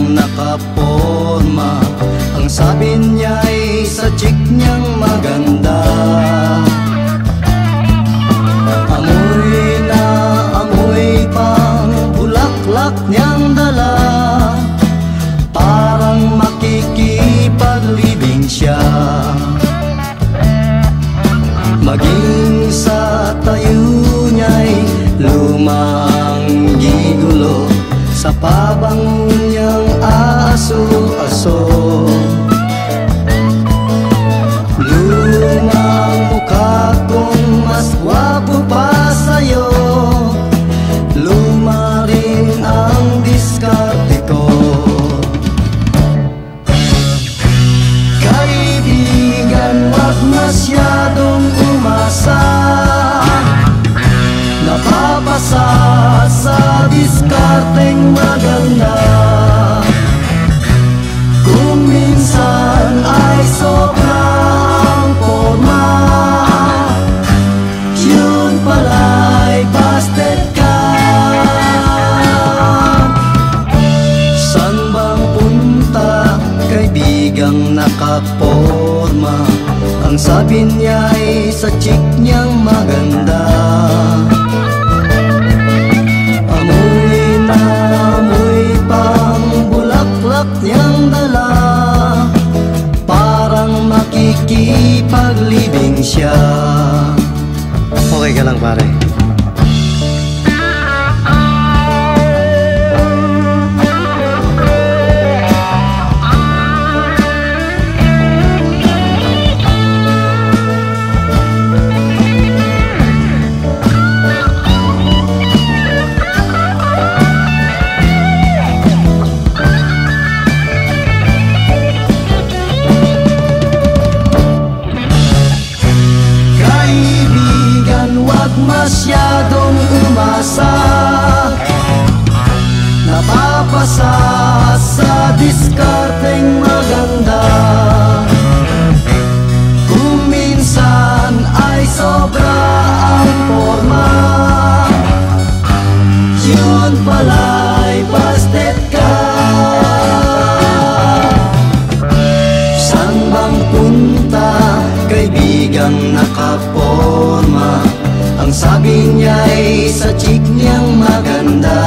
kaibigang nakaporma. Ang sabi niya'y sa chick niyang maganda. Amoy na amoy pang bulaklak niyang dala, parang makikipaglibing siya. Maging sa tayo niya'y lumang gigulo, sa pabango niyang aso-aso. Lumang mukha kong mas gwapo pa sa'yo, luma rin ang diskarte ko. Kaibigan, wag masyadong umasa, napapasa sa diskarteng maganda. Kung minsan ay sobra ang forma, yun pala'y busted ka. San bang punta, kaibigang nakaporma? Ang sabi niya'y sa chick niyang maganda. Amoy na amoy pang bulaklak niyang dala, parang makikipaglibing siya. Okay ka lang, pare? Masyadong umasa, napapasa sa diskarteng maganda. Kung minsan ay sobra ang forma, yun pala'y busted ka. Saan bang punta, kaibigang nakaporma? Ang sabi niya'y sa chick niyang maganda.